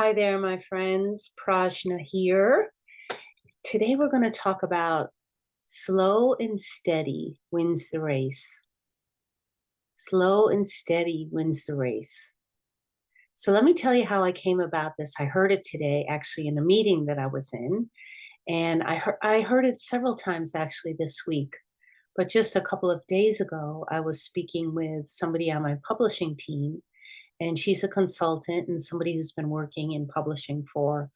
Hi there, my friends. Prajna here. Today we're going to talk about slow and steady wins the race. Slow and steady wins the race. So let me tell you how I came about this. I heard it today, actually, in a meeting that I was in, and I heard it several times actually this week. But just a couple of days ago, I was speaking with somebody on my publishing team, and she's a consultant and somebody who's been working in publishing for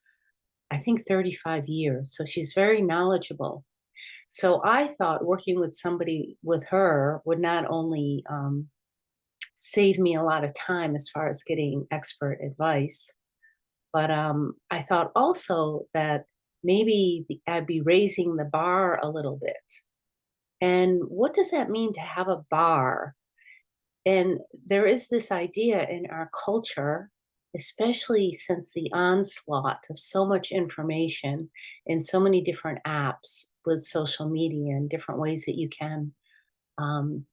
I think 35 years. So she's very knowledgeable. So I thought working with somebody with her would not only save me a lot of time as far as getting expert advice, but I thought also that maybe I'd be raising the bar a little bit. And what does that mean to have a bar? And there is this idea in our culture, especially since the onslaught of so much information in so many different apps with social media and different ways that you can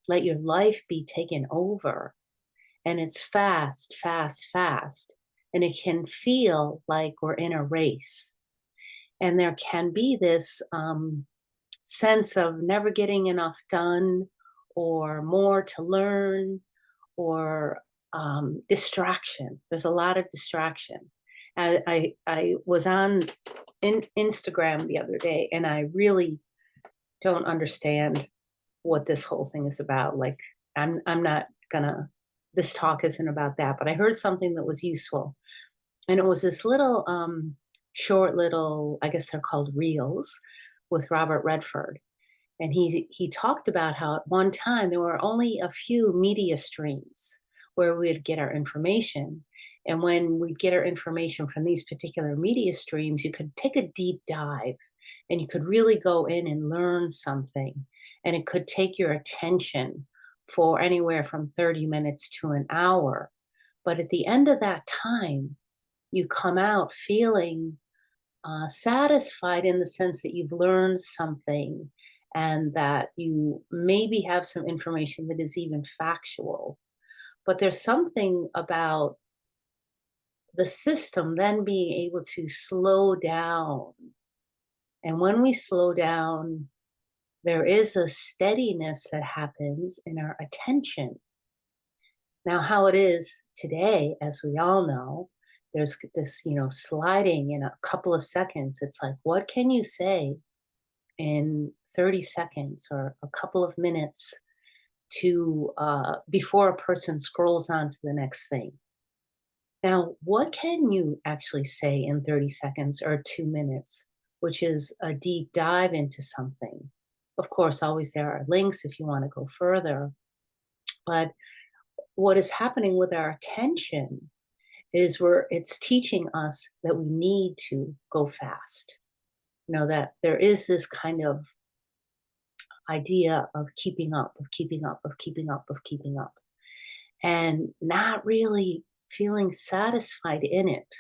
let your life be taken over. And it's fast, fast, fast. And it can feel like we're in a race. And there can be this sense of never getting enough done or more to learn or distraction. There's a lot of distraction. I was on Instagram the other day, and I really don't understand what this whole thing is about. Like, I'm not gonna. This talk isn't about that, but I heard something that was useful, and it was this little short little. I guess they're called reels with Robert Redford, and he talked about how at one time there were only a few media streams where we'd get our information. And when we'd get our information from these particular media streams, you could take a deep dive and you could really go in and learn something. And it could take your attention for anywhere from 30 minutes to an hour. But at the end of that time, you come out feeling satisfied in the sense that you've learned something and that you maybe have some information that is even factual. But there's something about the system then being able to slow down. And when we slow down, there is a steadiness that happens in our attention. Now, how it is today, as we all know, there's this, sliding in a couple of seconds. It's like, what can you say in 30 seconds or a couple of minutes to before a person scrolls on to the next thing? Now, what can you actually say in 30 seconds or 2 minutes, which is a deep dive into something? Of course, always there are links if you want to go further. But what is happening with our attention is where it's teaching us that we need to go fast. That there is this kind of idea of keeping up, of keeping up, of keeping up, of keeping up, and not really feeling satisfied in it.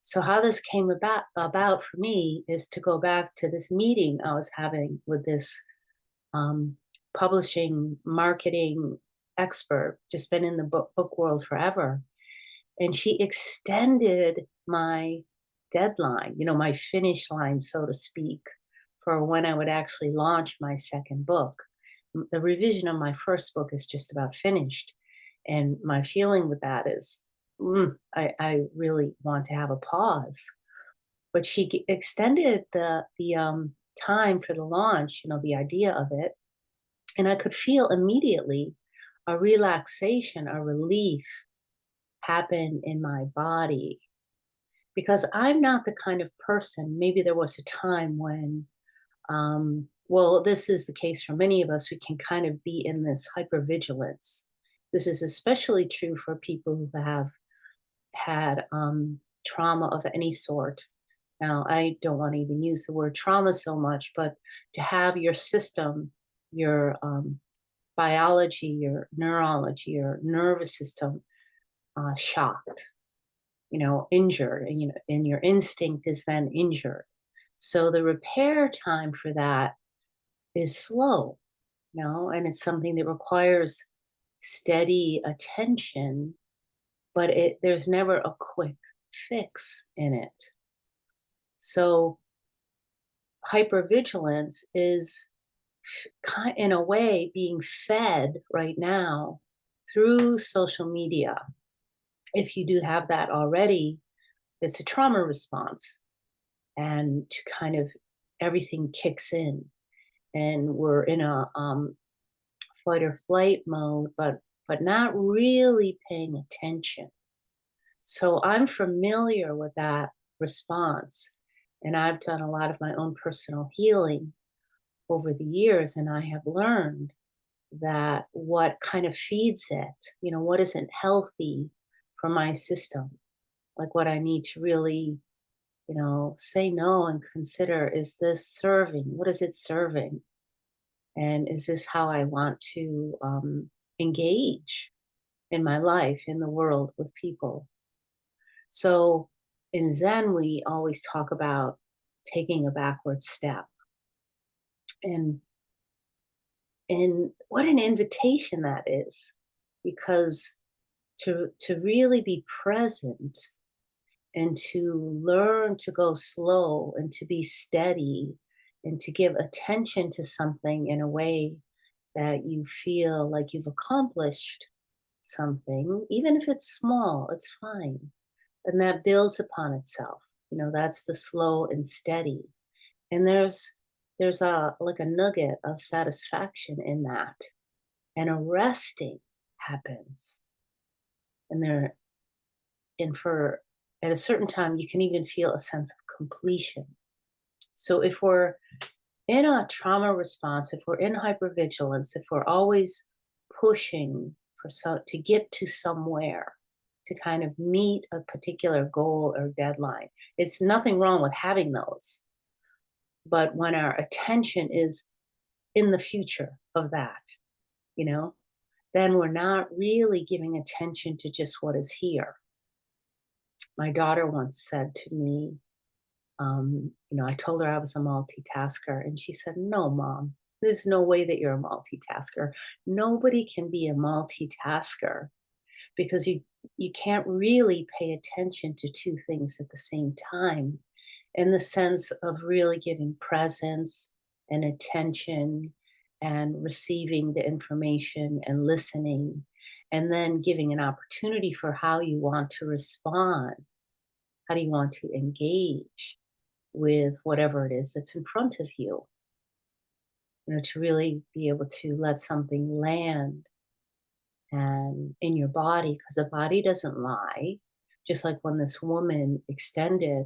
So how this came about for me is to go back to this meeting I was having with this um, publishing marketing expert, just been in the book world forever. And she extended my deadline, my finish line, so to speak, for when I would actually launch my second book. The revision of my first book is just about finished. And my feeling with that is, I really want to have a pause. But she extended the time for the launch, the idea of it. And I could feel immediately a relaxation, a relief happen in my body because I'm not the kind of person. Maybe there was a time when, well, this is the case for many of us. We can kind of be in this hyper-vigilance. This is especially true for people who have had trauma of any sort. Now, I don't want to even use the word trauma so much, but to have your system, your biology, your neurology, your nervous system shocked, injured, and your instinct is then injured. So the repair time for that is slow, and it's something that requires steady attention, but there's never a quick fix in it. So hypervigilance is in a way being fed right now through social media. If you do have that already, it's a trauma response, and to kind of everything kicks in, and we're in a fight or flight mode, but not really paying attention. So I'm familiar with that response, and I've done a lot of my own personal healing over the years, and I have learned that what kind of feeds it, what isn't healthy for my system, like what I need to really, say no and consider, is this serving? What is it serving? And is this how I want to engage in my life, in the world, with people? So in Zen, we always talk about taking a backward step. And what an invitation that is, because to really be present and to learn to go slow and to be steady and to give attention to something in a way that you feel like you've accomplished something, even if it's small, it's fine. And that builds upon itself. That's the slow and steady. And there's a like a nugget of satisfaction in that. And a resting happens. And for at a certain time you can even feel a sense of completion. So if we're in a trauma response, if we're in hypervigilance, if we're always pushing to get to somewhere, to kind of meet a particular goal or deadline, it's nothing wrong with having those. But when our attention is in the future of that, then we're not really giving attention to just what is here. My daughter once said to me, I told her I was a multitasker, and she said, "No, Mom, there's no way that you're a multitasker. Nobody can be a multitasker, because you can't really pay attention to two things at the same time, in the sense of really giving presence and attention and receiving the information and listening, and then giving an opportunity for how you want to respond. How do you want to engage with whatever it is that's in front of you? To really be able to let something land and in your body, because the body doesn't lie. Just like when this woman extended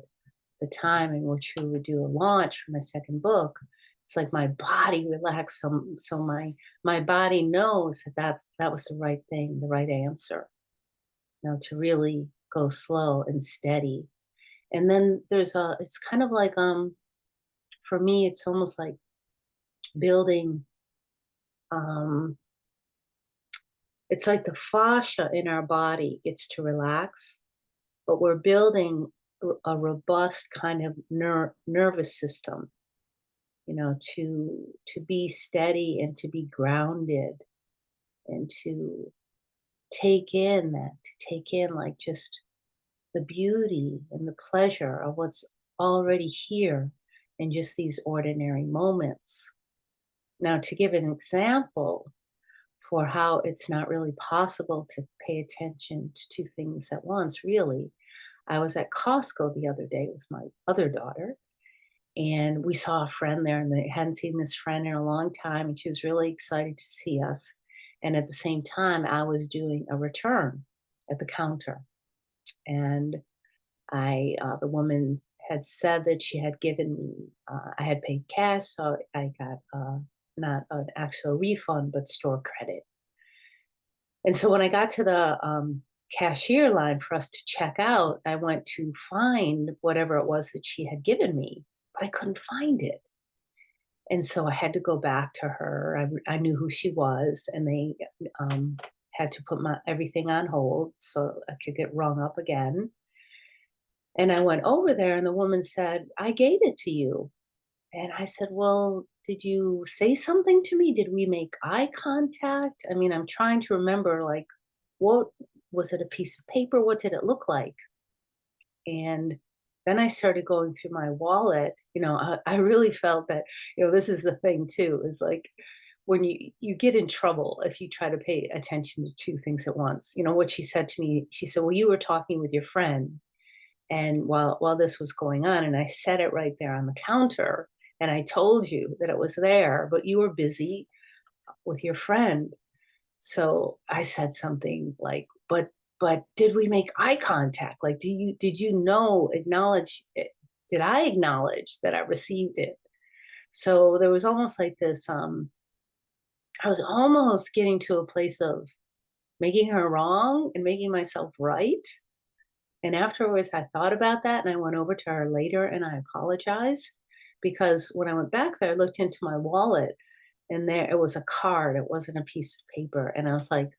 the time in which we would do a launch for my second book, it's like my body relaxed. So my body knows that was the right thing, the right answer. To really go slow and steady. And then it's kind of like, for me, it's almost like building, it's like the fascia in our body gets to relax, but we're building a robust kind of nervous system, to be steady and to be grounded, and to take in like just the beauty and the pleasure of what's already here in just these ordinary moments. Now, to give an example for how it's not really possible to pay attention to two things at once, really, I was at Costco the other day with my other daughter, and we saw a friend there, and they hadn't seen this friend in a long time, and she was really excited to see us. And at the same time, I was doing a return at the counter, and the woman had said that she had given me, I had paid cash, so I got not an actual refund, but store credit. And so when I got to the cashier line for us to check out, I went to find whatever it was that she had given me, but I couldn't find it. And so I had to go back to her. I knew who she was, and they had to put everything on hold so I could get rung up again. And I went over there, and the woman said, "I gave it to you." And I said, "Well, did you say something to me? Did we make eye contact?" I mean, I'm trying to remember, like, what was it, a piece of paper? What did it look like? And then I started going through my wallet. I really felt that, this is the thing too, is like when you get in trouble if you try to pay attention to two things at once. What she said to me, she said, "Well, you were talking with your friend, and while this was going on, and I said it right there on the counter, and I told you that it was there, but you were busy with your friend." So I said something like, "But did we make eye contact? Like, did you acknowledge it? Did I acknowledge that I received it?" So there was almost like this, I was almost getting to a place of making her wrong and making myself right. And afterwards, I thought about that and I went over to her later and I apologized because when I went back there, I looked into my wallet and there it was a card. It wasn't a piece of paper. And I was like,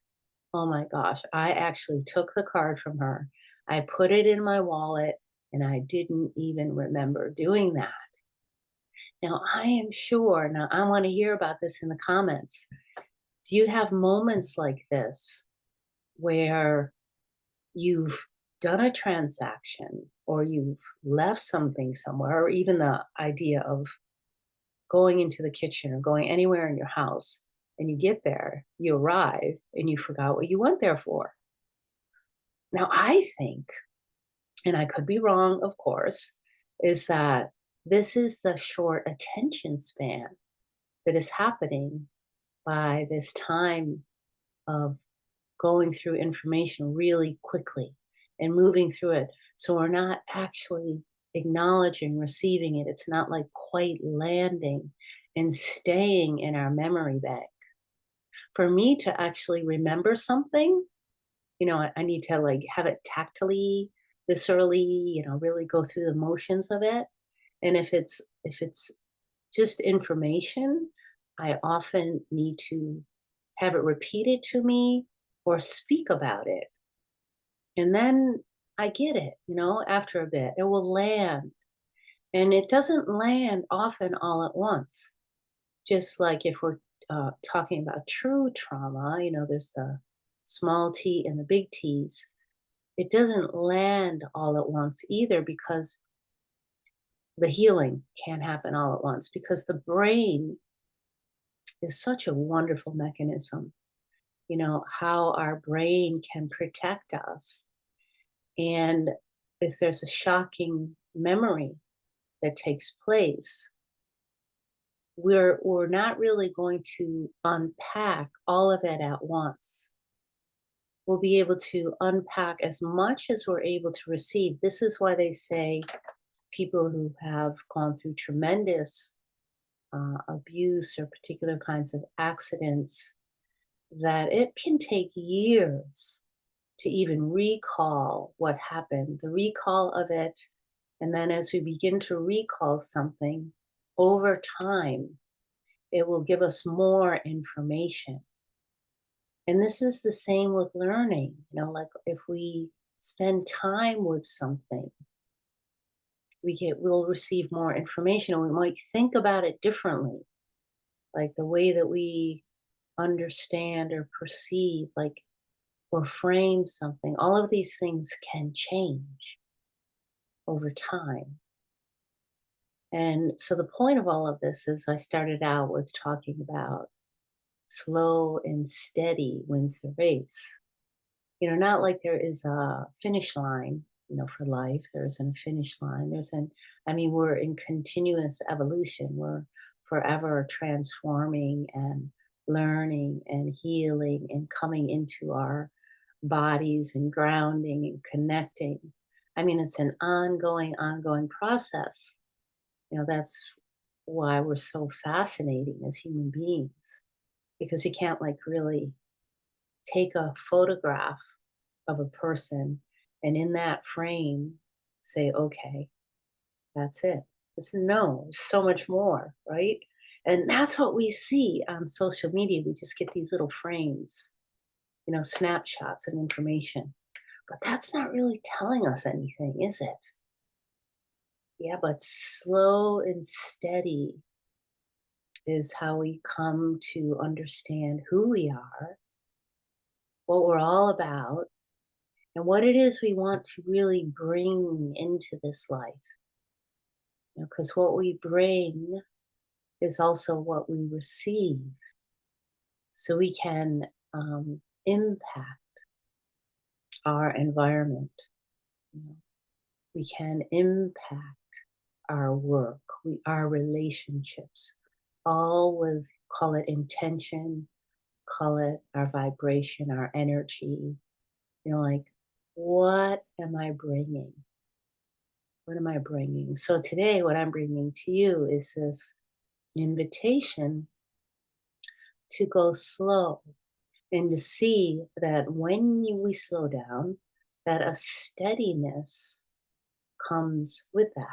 oh my gosh, I actually took the card from her. I put it in my wallet and I didn't even remember doing that. Now, I am sure, now I want to hear about this in the comments. Do you have moments like this where you've done a transaction or you've left something somewhere, or even the idea of going into the kitchen or going anywhere in your house and you get there, you arrive and you forgot what you went there for? Now, I think, and I could be wrong, of course, is that this is the short attention span that is happening by this time of going through information really quickly and moving through it. So we're not actually acknowledging, receiving it. It's not like quite landing and staying in our memory bank. For me to actually remember something, I need to like have it tactily, viscerally, really go through the motions of it. And if it's just information, I often need to have it repeated to me or speak about it. And then I get it, after a bit, it will land. And it doesn't land often all at once. Just like if we're talking about true trauma, there's the small t and the big T's. It doesn't land all at once either because the healing can't happen all at once because the brain is such a wonderful mechanism. How our brain can protect us. And if there's a shocking memory that takes place, we're not really going to unpack all of it at once. We'll be able to unpack as much as we're able to receive. This is why they say people who have gone through tremendous abuse or particular kinds of accidents, that it can take years to even recall what happened, the recall of it. And then as we begin to recall something over time, it will give us more information. And this is the same with learning. Like if we spend time with something, we'll receive more information and we might think about it differently. Like the way that we understand or perceive, like or frame something, all of these things can change over time. And so the point of all of this is I started out with talking about slow and steady wins the race. Not like there is a finish line, for life. There isn't a finish line. We're in continuous evolution. We're forever transforming and learning and healing and coming into our bodies and grounding and connecting. It's an ongoing process. That's why we're so fascinating as human beings, because you can't like really take a photograph of a person and in that frame say, okay, that's it. No, so much more, right? And that's what we see on social media. We just get these little frames, snapshots of information. But that's not really telling us anything, is it? Yeah, but slow and steady is how we come to understand who we are, what we're all about, and what it is we want to really bring into this life. Because what we bring is also what we receive. So we can impact our environment. You know, we can impact our work, our relationships, all with, call it intention, call it our vibration, our energy. Like, what am I bringing? What am I bringing? So today, what I'm bringing to you is this invitation to go slow and to see that when we slow down, that a steadiness comes with that.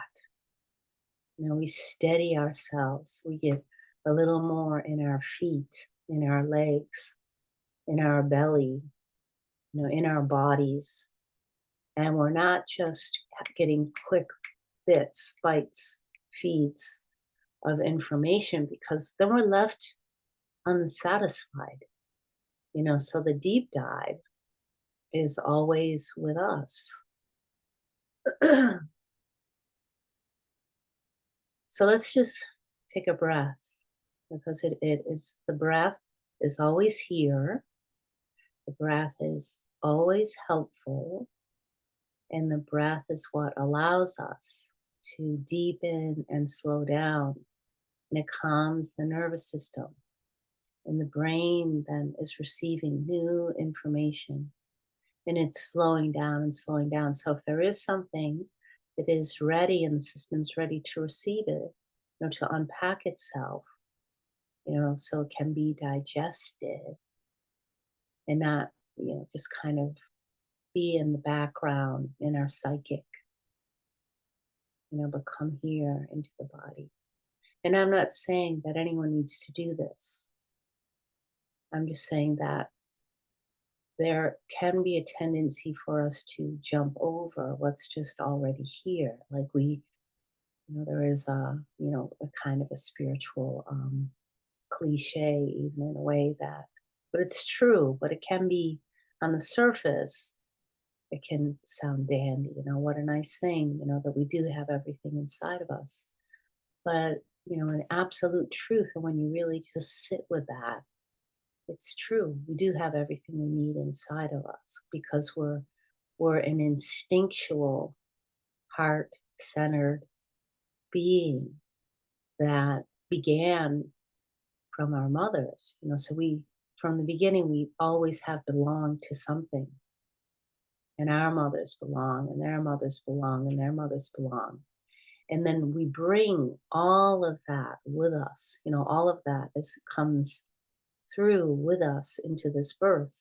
We steady ourselves. We get a little more in our feet, in our legs, in our belly, in our bodies. And we're not just getting quick bites, feeds of information, because then we're left unsatisfied. So the deep dive is always with us. So let's just take a breath, because it is, the breath is always here. The breath is always helpful. And the breath is what allows us to deepen and slow down. And it calms the nervous system. And the brain then is receiving new information. And it's slowing down and slowing down. So if there is something that is ready and the system's ready to receive it, to unpack itself, so it can be digested and not, just kind of be in the background in our psychic, but come here into the body. And I'm not saying that anyone needs to do this. I'm just saying that there can be a tendency for us to jump over what's just already here. Like there is a kind of a spiritual cliche, even in a way that, but it's true, but it can be on the surface, it can sound dandy, what a nice thing, that we do have everything inside of us. But, in absolute truth, and when you really just sit with that, it's true. We do have everything we need inside of us, because we're an instinctual, heart-centered being that began from our mothers. So from the beginning, we always have belonged to something. And our mothers belong, and their mothers belong, and their mothers belong. And then we bring all of that with us. All of that comes through with us into this birth.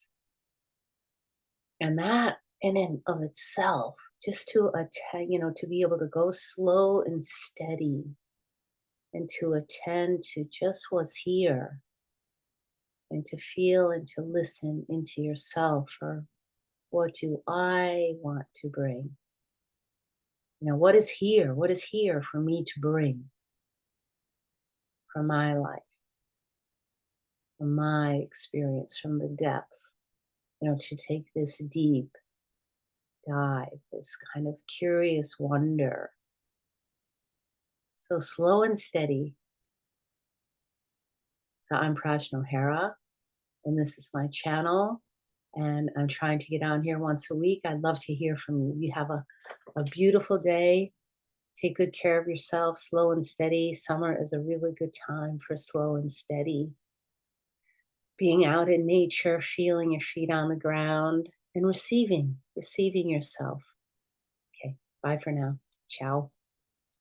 And that in and of itself, just to attend, to be able to go slow and steady and to attend to just what's here and to feel and to listen into yourself, or what do I want to bring? What is here? What is here for me to bring from my life, from my experience, from the depth, to take this deep dive, this kind of curious wonder. So slow and steady. So I'm Prajna O'Hara, and this is my channel. And I'm trying to get on here once a week. I'd love to hear from you. You have a beautiful day. Take good care of yourself, slow and steady. Summer is a really good time for slow and steady. Being out in nature, feeling your feet on the ground, and receiving yourself. Okay, bye for now. Ciao.